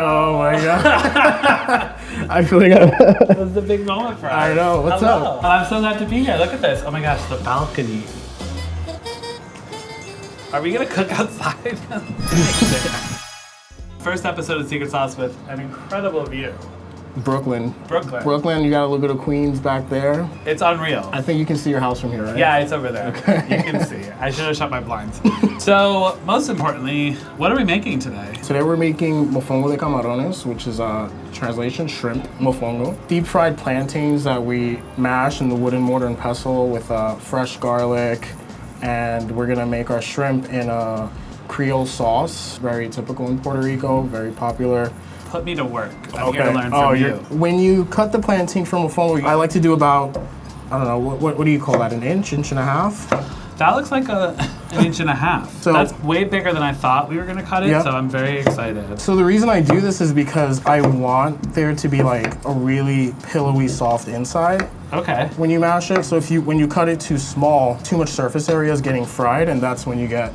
Oh my god. I feel like This is a big moment for us. I know. What's up? I'm so glad to be here. Look at this. Oh my gosh, the balcony. Are we gonna cook outside? First episode of Secret Sauce with an incredible view. Brooklyn, you got a little bit of Queens back there. It's unreal. I think you can see your house from here, right? Yeah, it's over there. Okay. You can see. I should have shut my blinds. So, most importantly, what are we making today? Today we're making Mofongo de Camarones, which is translation shrimp mofongo. Deep fried plantains that we mash in the wooden mortar and pestle with fresh garlic, and we're gonna make our shrimp in a Creole sauce, very typical in Puerto Rico, very popular. Put me to work. I'm here to learn from you. When you cut the plantain from mofongo, I like to do about, I don't know, what do you call that, an inch and a half? That looks like an inch and a half. So that's way bigger than I thought we were gonna cut it, so I'm very excited. So the reason I do this is because I want there to be like a really pillowy, soft inside. Okay. When you mash it, so when you cut it too small, too much surface area is getting fried, and that's when you get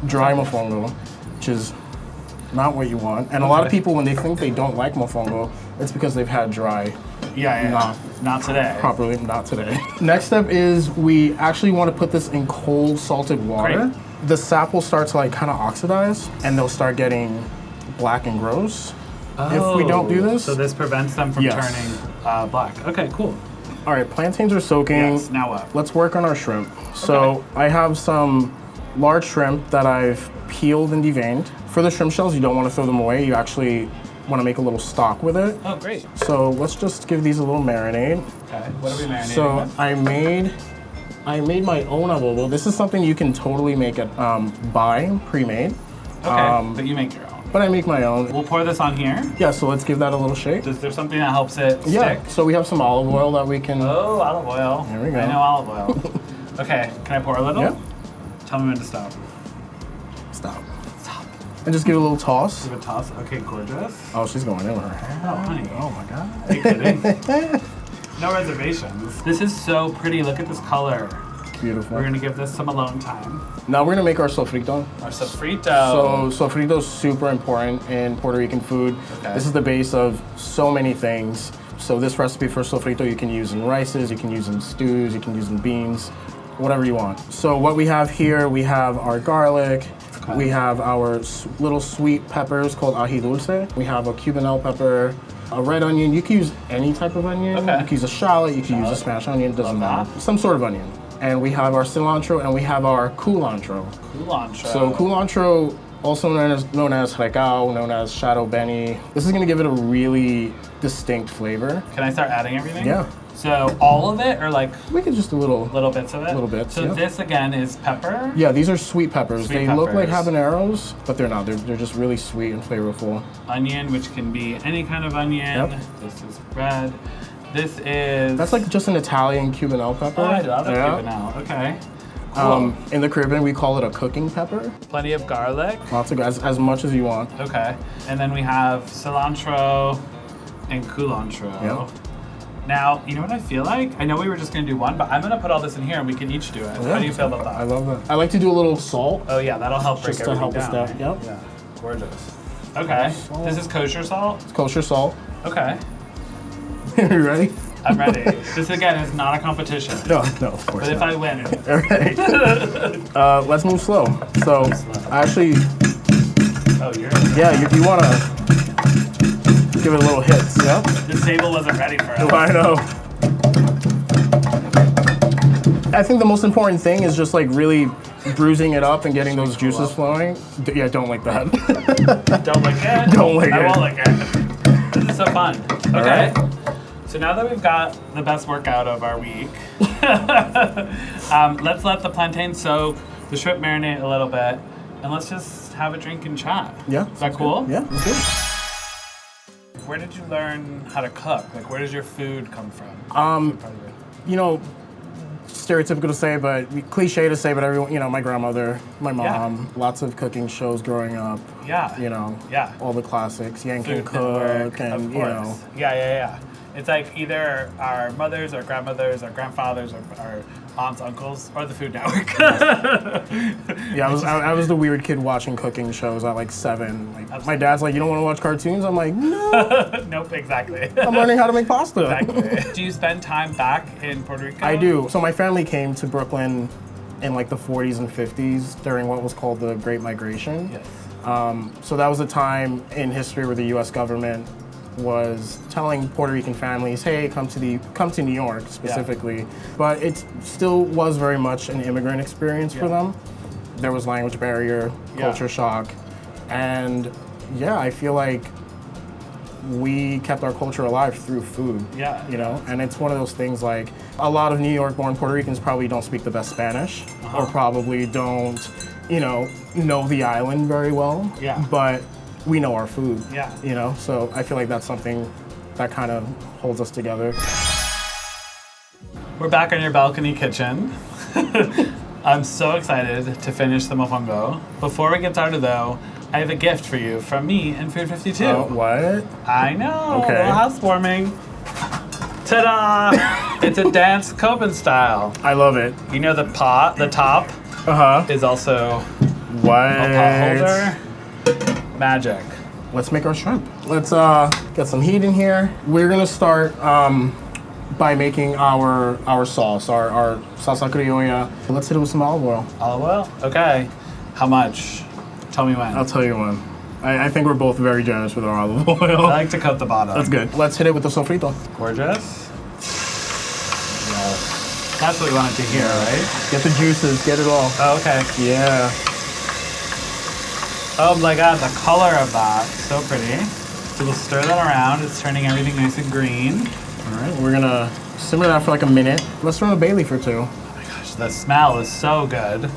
dry mofongo, which is not what you want. And a lot of people, when they think they don't like mofongo, it's because they've had dry. Not today. Properly, not today. Next step is we actually want to put this in cold salted water. Great. The sap will start to like kind of oxidize, and they'll start getting black and gross if we don't do this. So this prevents them from turning black. Okay, cool. All right, plantains are soaking. Yes, now what? Let's work on our shrimp. So I have some large shrimp that I've peeled and deveined. For the shrimp shells, you don't want to throw them away. You actually want to make a little stock with it. Oh, great. So let's just give these a little marinade. Okay, what are we marinating So with? I made my own adobo. This is something you can totally make at buy pre-made. Okay, but you make your own. But I make my own. We'll pour this on here. Yeah, so let's give that a little shake. Is there something that helps it stick? Yeah, so we have some olive oil that we can... Oh, olive oil. There we go. I know olive oil. Okay, can I pour a little? Yeah. Tell me when to stop. Stop. And just give it a little toss. Give it a toss. Okay, gorgeous. Oh, she's going in with her hand. Oh, honey. Oh my God. Are you kidding? No reservations. This is so pretty. Look at this color. Beautiful. We're gonna give this some alone time. Now we're gonna make our sofrito. Our sofrito. So sofrito is super important in Puerto Rican food. Okay. This is the base of so many things. So this recipe for sofrito you can use in rices, you can use in stews, you can use in beans, whatever you want. So what we have here, we have our garlic, we have our little sweet peppers called ají dulce. We have a cubanelle pepper, a red onion. You can use any type of onion. Okay. You can use a shallot, you can use a smashed onion, doesn't matter. Some sort of onion. And we have our cilantro and we have our culantro. Culantro. So culantro, also known as recao, known as shadow beni. This is gonna give it a really distinct flavor. Can I start adding everything? Yeah. So all of it, or like We could just do little bits of it? Little bits, So yeah. this again is pepper? Yeah, these are sweet peppers. Sweet they look like peppers. habaneros, but they're not. They're just really sweet and flavorful. Onion, which can be any kind of onion. Yep. This is red. This is... That's like just an Italian cubanelle pepper. Oh, I love a cubanelle. Okay. Cool. In the Caribbean, we call it a cooking pepper. Plenty of garlic. Lots of as much as you want. Okay. And then we have cilantro and culantro. Yeah. Now, you know what I feel like? I know we were just gonna do one, but I'm gonna put all this in here and we can each do it. Yeah. How do you feel about that? I love that. I like to do a little salt. Oh yeah, that'll help break Just to everything help us down. down. Yep. Yeah. Gorgeous. Okay. Salt. This is kosher salt? It's kosher salt. Okay. You ready? I'm ready. This again is not a competition. No, of course But if not. I win, All right. Let's move slow. So, I actually, oh, you're... yeah, you want to give it a little hits, yeah? This table wasn't ready for us. I know. I think the most important thing is just like really bruising it up and getting those juices flowing. Yeah, don't like that. Don't lick it? Don't lick I it. won't lick it. This is so fun. Okay. right. So now that we've got the best workout of our week, let's let the plantain soak, the shrimp marinate a little bit, and let's just have a drink and chat. Yeah. Is that cool? Yeah, that's good. Where did you learn how to cook? Like, where does your food come from? You know, stereotypical to say, but cliche to say, but everyone, you know, my grandmother, my mom, lots of cooking shows growing up. Yeah. You know, Yeah. all the classics, Yank Food and Cook, Network, and of you course. know. Yeah. It's like either our mothers, our grandmothers, our grandfathers, or our aunts, uncles, or the Food Network. Yeah, I was the weird kid watching cooking shows at like 7. Like, my dad's like, you don't want to watch cartoons? I'm like, no. Nope, exactly. I'm learning how to make pasta. Exactly. Do you spend time back in Puerto Rico? I do. So my family came to Brooklyn in like the 40s and 50s during what was called the Great Migration. Yes. So that was a time in history where the U.S. government was telling Puerto Rican families, hey, come to New York specifically. Yeah. But it still was very much an immigrant experience for them. There was language barrier, culture shock, and yeah, I feel like we kept our culture alive through food. Yeah. You know, and it's one of those things like a lot of New York-born Puerto Ricans probably don't speak the best Spanish or probably don't, know the island very well. Yeah. But we know our food. Yeah. So I feel like that's something that kind of holds us together. We're back in your balcony kitchen. I'm so excited to finish the mofongo. Before we get started though, I have a gift for you from me and Food 52. What? I know. Okay. A little housewarming. Ta-da! It's a dance Cuban style. I love it. You know the top is also what? a pot holder. Magic. Let's make our shrimp. Let's get some heat in here. We're gonna start by making our sauce, our salsa criolla. Let's hit it with some olive oil. Olive oil? Okay. How much? Tell me when. I'll tell you when. I think we're both very generous with our olive oil. I like to coat the bottom. That's good. Let's hit it with the sofrito. Gorgeous. Yes. That's what we wanted to hear, right? Get the juices, get it all. Oh, okay. Yeah. Oh my God, the color of that, so pretty. So we'll stir that around. It's turning everything nice and green. All right, we're gonna simmer that for like a minute. Let's throw in a bay leaf or two. Oh my gosh, the smell is so good.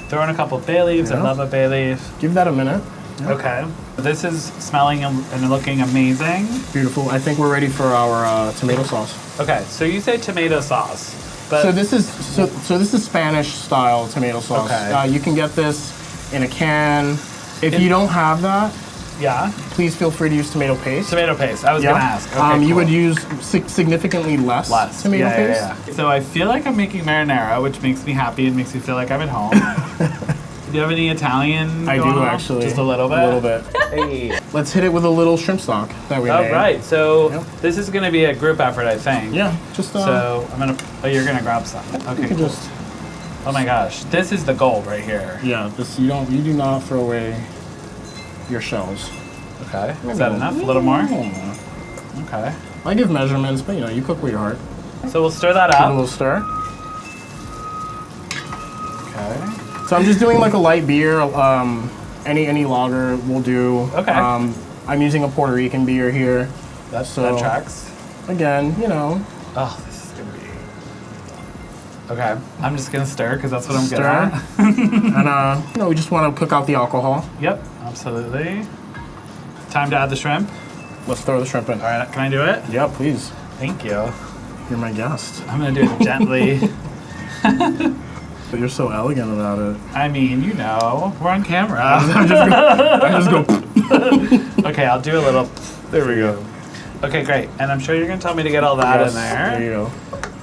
Throw in a couple bay leaves. I love a bay leaf. Give that a minute. Yeah. Okay. This is smelling and looking amazing. Beautiful. I think we're ready for our tomato sauce. Okay, so you say tomato sauce, but so this is Spanish style tomato sauce. Okay. You can get this in a can. If you don't have that, please feel free to use tomato paste. Tomato paste. I was gonna ask. Okay, you cool. would use significantly less tomato paste. Yeah. So I feel like I'm making marinara, which makes me happy and makes me feel like I'm at home. Do you have any Italian? I do actually. Just a little bit. A little bit. Hey. Let's hit it with a little shrimp stock that we made. Oh right. So this is gonna be a group effort, I think. Yeah. Just. So I'm gonna. Oh, you're gonna grab some. Okay. Cool. Just. Oh my gosh, this is the gold right here. Yeah. You do not throw away your shells. Okay. Is that enough? A little more? Okay. I give measurements, but you cook with your heart. So we'll stir that Give up. it a little stir. Okay. So I'm just doing like a light beer. Any lager will do. Okay. I'm using a Puerto Rican beer here. That tracks. Again, Oh, this is gonna be. Okay. I'm just gonna stir because that's what I'm good at. And we just want to cook out the alcohol. Yep. Absolutely. Time to add the shrimp. Let's throw the shrimp in. All right. Can I do it? Yeah, please. Thank you. You're my guest. I'm gonna do it gently. But you're so elegant about it. I mean, we're on camera. I just go. Okay, I'll do a little. There we go. Okay, great. And I'm sure you're gonna tell me to get all that in there. There you go.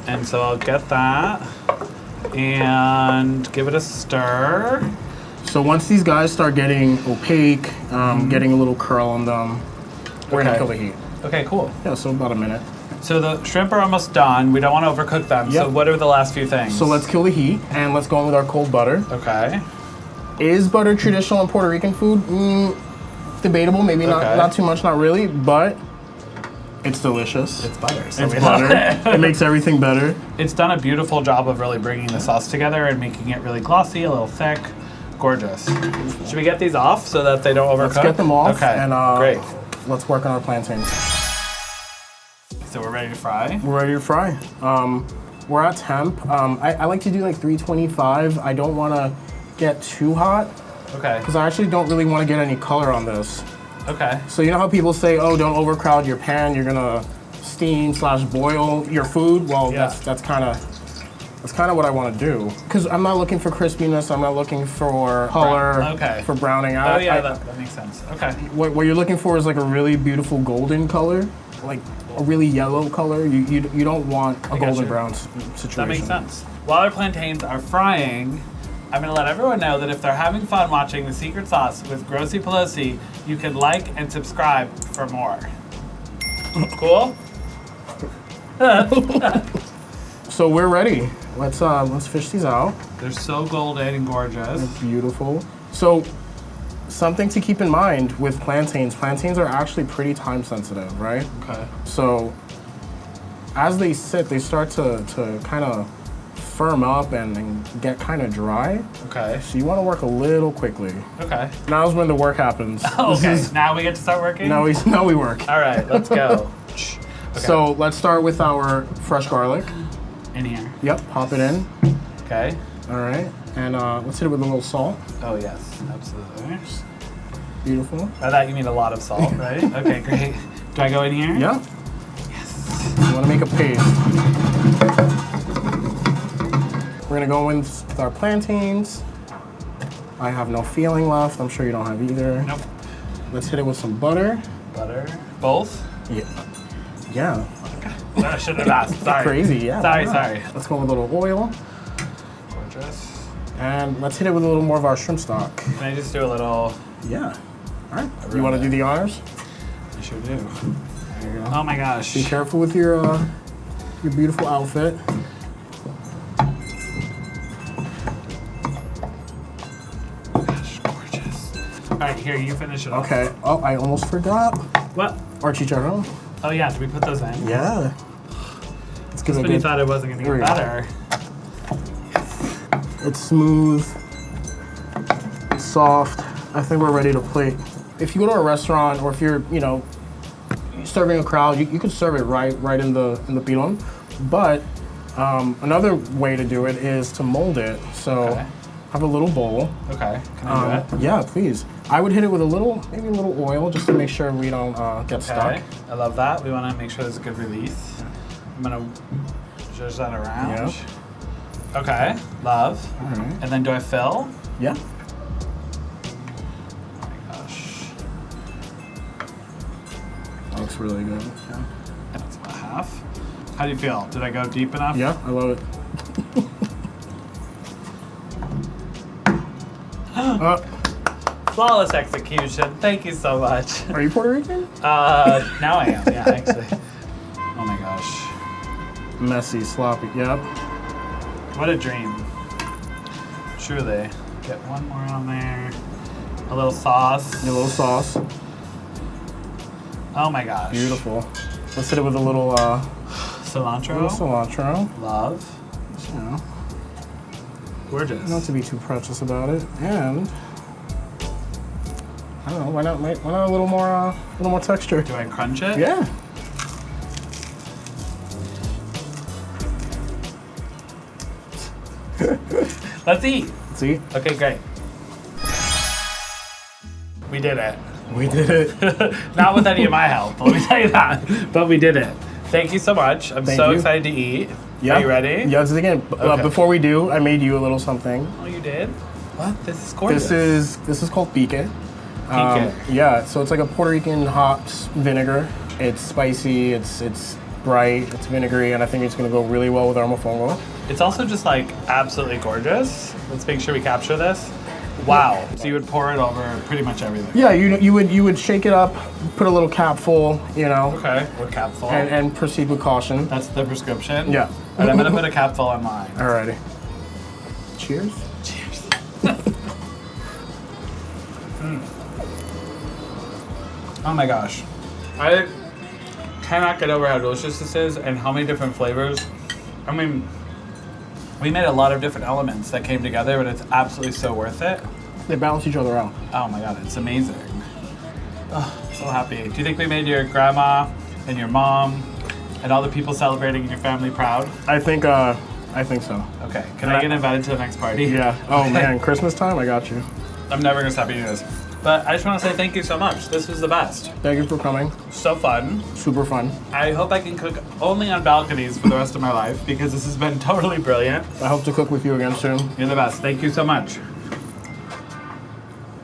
And so I'll get that and give it a stir. So once these guys start getting opaque, getting a little curl on them, we're gonna kill the heat. Okay, cool. Yeah, so about a minute. So the shrimp are almost done. We don't want to overcook them. Yep. So what are the last few things? So let's kill the heat and let's go in with our cold butter. Okay. Is butter traditional in Puerto Rican food? Debatable, maybe not too much, not really, but it's delicious. It's butter. So it's butter. It makes everything better. It's done a beautiful job of really bringing the sauce together and making it really glossy, a little thick. Gorgeous. Should we get these off so that they don't overcook? Let's get them off. Okay, and great. Let's work on our plantains. So we're ready to fry? We're ready to fry. We're at temp. I like to do like 325. I don't want to get too hot. Okay. Because I actually don't really want to get any color on this. Okay. So you know how people say, oh, don't overcrowd your pan, you're gonna steam/boil your food? Well, that's kind of That's kind of what I want to do. Because I'm not looking for crispiness. I'm not looking for color, for browning. That makes sense. Okay. What you're looking for is like a really beautiful golden color, like a really yellow color. You don't want a golden brown situation. That makes sense. While our plantains are frying, I'm going to let everyone know that if they're having fun watching The Secret Sauce with Grossy Pelosi, you can like and subscribe for more. Cool? So we're ready. Let's fish these out. They're so golden and gorgeous. They're beautiful. So something to keep in mind with plantains. Plantains are actually pretty time sensitive, right? Okay. So as they sit, they start to kind of firm up and get kind of dry. Okay. So you want to work a little quickly. Okay. Now's when the work happens. Okay. Now we get to start working? Now we work. All right, let's go. Okay. So let's start with our fresh garlic. In here. Yep, pop it in. Okay. All right. And let's hit it with a little salt. Oh, yes, absolutely. Beautiful. By that you mean a lot of salt, right? Okay, great. Do I go in here? Yep. Yes. You want to make a paste. We're going to go in with our plantains. I have no feeling left. I'm sure you don't have either. Nope. Let's hit it with some butter. Butter. Both? Yeah. I should have asked. Sorry. Crazy, yeah. Sorry. Let's go with a little oil. Gorgeous. And let's hit it with a little more of our shrimp stock. Can I just do a little? Yeah. All right. You want to do the honors? I sure do. There you go. Oh my gosh. Be careful with your beautiful outfit. Gosh, gorgeous. All right, here, you finish it off. Okay. Oh, I almost forgot. What? Our chicharron. Oh yeah, did we put those in? Yeah. Let's give it a When you good. thought it wasn't gonna get better. It's smooth. It's soft. I think we're ready to plate. If you go to a restaurant or if you're, serving a crowd, you could serve it right in the pilon. But another way to do it is to mold it. So have a little bowl. Okay. Can I do it? Yeah, please. I would hit it with maybe a little oil just to make sure we don't get stuck. I love that. We want to make sure there's a good release. I'm gonna zhuzh that around. Yeah. Okay. Love. All right. And then do I fill? Yeah. Oh my gosh. That looks really good. Yeah. That's about half. How do you feel? Did I go deep enough? Yeah, I love it. Flawless execution. Thank you so much. Are you Puerto Rican? Now I am. Yeah, actually. Oh my gosh. Messy, sloppy. Yep. What a dream. Truly. Get one more on there. A little sauce. A little sauce. Oh my gosh. Beautiful. Let's hit it with a little cilantro. Cilantro. Love. Gorgeous. Not to be too precious about it. And I don't know, why not a little more texture? Do I crunch it? Yeah. Let's eat. See? Okay, great. We did it. We did it. Not with any of my help, let me tell you that. But we did it. Thank you so much. I'm Thank so you. excited to eat. Yeah. Are you ready? Yes, again. Before we do, I made you a little something. Oh, you did? What? This is gorgeous. This is called pique. Yeah, so it's like a Puerto Rican hops vinegar. It's spicy, it's bright, it's vinegary, and I think it's gonna go really well with our mofongo. It's also just like absolutely gorgeous. Let's make sure we capture this. Wow. So you would pour it over pretty much everything. Yeah, you would shake it up, put a little cap full, Okay, we're cap full. and proceed with caution. That's the prescription? Yeah. And I'm gonna put a cap full on mine. Alrighty. Cheers. Cheers. Oh my gosh. I cannot get over how delicious this is and how many different flavors. I mean, we made a lot of different elements that came together, but it's absolutely so worth it. They balance each other out. Oh my god, it's amazing. Oh, so happy. Do you think we made your grandma and your mom and all the people celebrating in your family proud? I think so. Okay, can I get invited to the next party? Yeah. Oh man, Christmas time, I got you. I'm never gonna stop eating this. But I just want to say thank you so much. This was the best. Thank you for coming. So fun. Super fun. I hope I can cook only on balconies for the rest of my life because this has been totally brilliant. I hope to cook with you again soon. You're the best. Thank you so much.